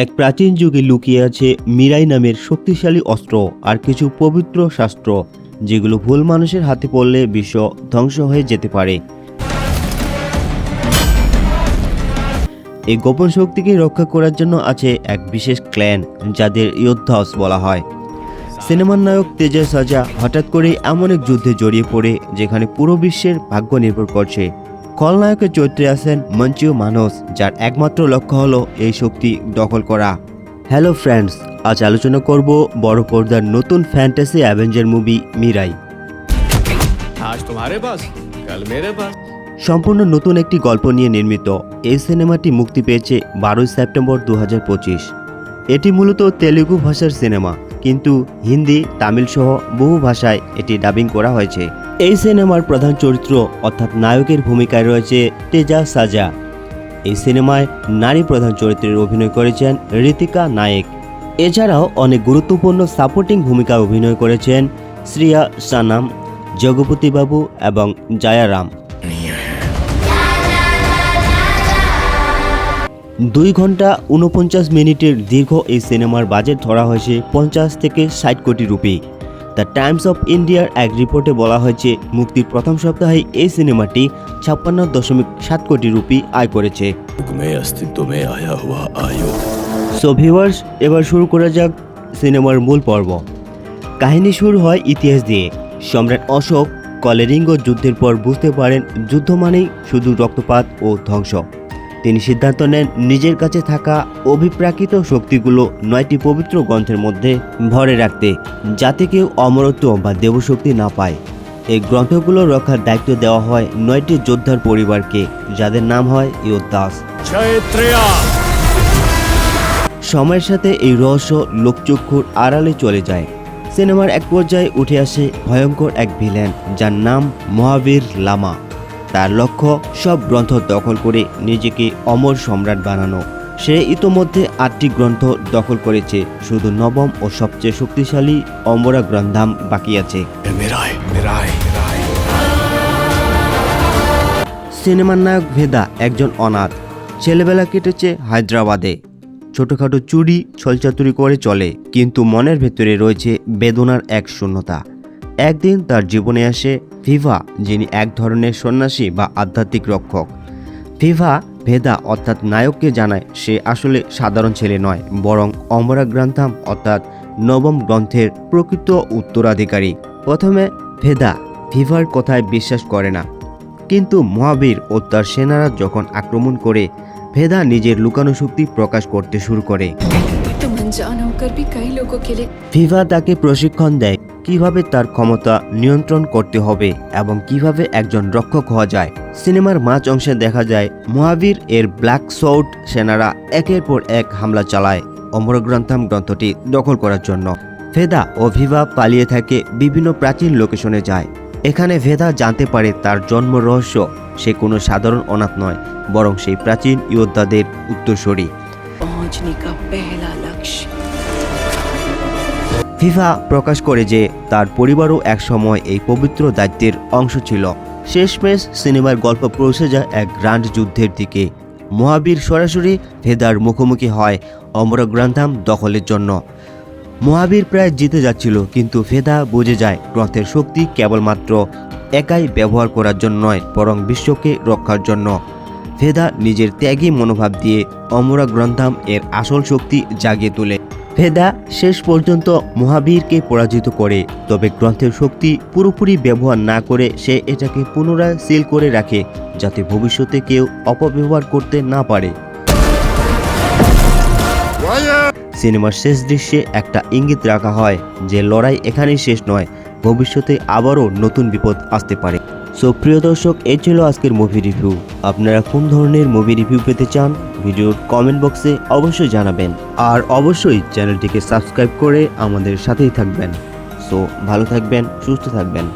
এক প্রাচীন যুগে লুকিয়ে আছে মিরাই নামের শক্তিশালী অস্ত্র আর কিছু পবিত্র শাস্ত্র, যেগুলো ভুল মানুষের হাতে পড়লে বিশ্ব ধ্বংস হয়ে যেতে পারে। এই গোপন শক্তিকে রক্ষা করার জন্য আছে এক বিশেষ ক্ল্যান, যাদের ইয়োদ্ধাস বলা হয়। সিনেমার নায়ক তেজা সাজা হঠাৎ করে এমন এক যুদ্ধে জড়িয়ে পড়ে যেখানে পুরো বিশ্বের ভাগ্য নির্ভর করছে। খলনায়কের চরিত্রে আছেন মঞ্চীয় মানুষ, যার একমাত্র লক্ষ্য হলো এই শক্তি দখল করা। হ্যালো ফ্রেন্ডস, আজ আলোচনা করব বড় পর্দার নতুন ফ্যান্টাসি অ্যাভেঞ্জার মুভি মিরাই। आज तुम्हारे पास कल मेरे पास। সম্পূর্ণ নতুন একটি গল্প নিয়ে নির্মিত এই সিনেমাটি মুক্তি পেয়েছে 12 সেপ্টেম্বর 2025। এটি মূলত তেলুগু ভাষার সিনেমা, কিন্তু হিন্দি, তামিল সহ বহু ভাষায় এটি ডাবিং করা হয়েছে। এই সিনেমার প্রধান চরিত্র অর্থাৎ নায়কের ভূমিকায় রয়েছে তেজা সাজা। এই সিনেমায় নারী প্রধান চরিত্রের অভিনয় করেছেন ঋতিকা নায়েক। এছাড়াও অনেক গুরুত্বপূর্ণ সাপোর্টিং ভূমিকা অভিনয় করেছেন শ্রিয়া সানাম, জগপতি বাবু এবং জয়ারাম। 2 ঘন্টা 49 মিনিটের দীর্ঘ এই সিনেমার বাজেট ধরা হয়েছে 50 থেকে 60 কোটি রুপি। দ্য টাইমস অফ ইন্ডিয়ার এক রিপোর্টে বলা হয়েছে মুক্তির প্রথম সপ্তাহে এই সিনেমাটি 56.7 কোটি রুপি আয় করেছে। সো ভিউয়ার্স, এবার শুরু করা যাক সিনেমার মূল পর্ব। কাহিনী শুরু হয় ইতিহাস দিয়ে। সম্রাট অশোক কলিঙ্গ যুদ্ধের পর বুঝতে পারেন যুদ্ধ মানেই শুধু রক্তপাত ও ধ্বংস। তিনি সিদ্ধান্ত নেন নিজের কাছে থাকা অভিপ্রাকৃত শক্তিগুলো 9টি পবিত্র গ্রন্থের মধ্যে ভরে রাখতে, যাতে কেউ অমরত্ব বা দেবশক্তি না পায়। এই গ্রন্থগুলো রক্ষার দায়িত্ব দেওয়া হয় 9টি যোদ্ধার পরিবারকে, যাদের নাম হয় ইয়োদ্ধাস। সময়ের সাথে এই রহস্য লোকচক্ষুর আড়ালে চলে যায়। সিনেমার এক পর্যায়ে উঠে আসে ভয়ঙ্কর এক ভিলেন, যার নাম মহাবীর লামা। তার লক্ষ্য সব গ্রন্থ দখল করে নিজেকে অমর সম্রাট বানানো। সে ইতোমধ্যে 8টি গ্রন্থ দখল করেছে, শুধু নবম ও সবচেয়ে শক্তিশালী অমরা গ্রন্থাম বাকি আছে। সিনেমার নায়ক ভেদা একজন অনাথ। ছেলেবেলা কেটেছে হায়দ্রাবাদে। ছোটখাটো চুরি ছলচাতুরি করে চলে, কিন্তু মনের ভেতরে রয়েছে বেদনার এক শূন্যতা। একদিন তার জীবনে আসে ভিভা, যিনি এক ধরনের সন্ন্যাসী বা আধ্যাত্মিক রক্ষক। ভিভা ভেদা অর্থাৎ নায়ককে জানায় সে আসলে সাধারণ ছেলে নয়, বরং অমরা গ্রন্থাম অর্থাৎ নবম গ্রন্থের প্রকৃত উত্তরাধিকারী। প্রথমে ভেদা ভিভার কথায় বিশ্বাস করে না, কিন্তু মহাবীর ও তার সেনারা যখন আক্রমণ করে, ভেদা নিজের লুকানো শক্তি প্রকাশ করতে শুরু করে। ভিভা তাকে প্রশিক্ষণ দেয় কিভাবে তার ক্ষমতা নিয়ন্ত্রণ করতে হবে এবং কিভাবে একজন রক্ষক হওয়া যায়। সিনেমার মাঝ অংশে দেখা যায় মহাবীর এর ব্ল্যাক সোর্ড সেনারা একের পর এক হামলা চালায় অমরগ্রন্থাম গ্রন্থটি দখল করার জন্য। ভেদা ও ভিভা পালিয়ে থাকে বিভিন্ন প্রাচীন লোকেশনে যায়। এখানে ভেদা জানতে পারে তার জন্ম রহস্য। সে কোনো সাধারণ অনাথ নয়, বরং সেই প্রাচীন যোদ্ধাদের উত্তরসূরি। ভিভা প্রকাশ করে যে তার পরিবারও একসময় এই পবিত্র দায়িত্বের অংশ ছিল। শেষমেশ সিনেমার গল্প পৌঁছে যায় এক গ্র্যান্ড যুদ্ধের দিকে। মহাবীর সরাসরি ভেদার মুখোমুখি হয় অমরা গ্রন্থাম দখলের জন্য। মহাবীর প্রায় জিতে যাচ্ছিল, কিন্তু ভেদা বুঝে যায় গ্রন্থের শক্তি কেবলমাত্র একাই ব্যবহার করার জন্য নয়, বরং বিশ্বকে রক্ষার জন্য। ভেদা নিজের ত্যাগী মনোভাব দিয়ে অমরা গ্রন্থাম এর আসল শক্তি জাগিয়ে তোলে। ভেদা শেষ পর্যন্ত মহাবীরকে পরাজিত করে, তবে গ্রন্থের শক্তি পুরোপুরি ব্যবহার না করে সে এটাকে পুনরায় সিল করে রাখে, যাতে ভবিষ্যতে কেউ অপব্যবহার করতে না পারে। সিনেমার শেষ দৃশ্যে একটা ইঙ্গিত রাখা হয় যে লড়াই এখানেই শেষ নয়, ভবিষ্যতে আবারও নতুন বিপদ আসতে পারে। সো প্রিয় দর্শক, এই ছিল আজকের মুভি রিভিউ। আপনারা কোন ধরনের মুভি রিভিউ পেতে চান ভিডিওর কমেন্ট বক্সে অবশ্যই জানাবেন, আর অবশ্যই চ্যানেলটিকে সাবস্ক্রাইব করে আমাদের সাথেই থাকবেন। সো ভালো থাকবেন, সুস্থ থাকবেন।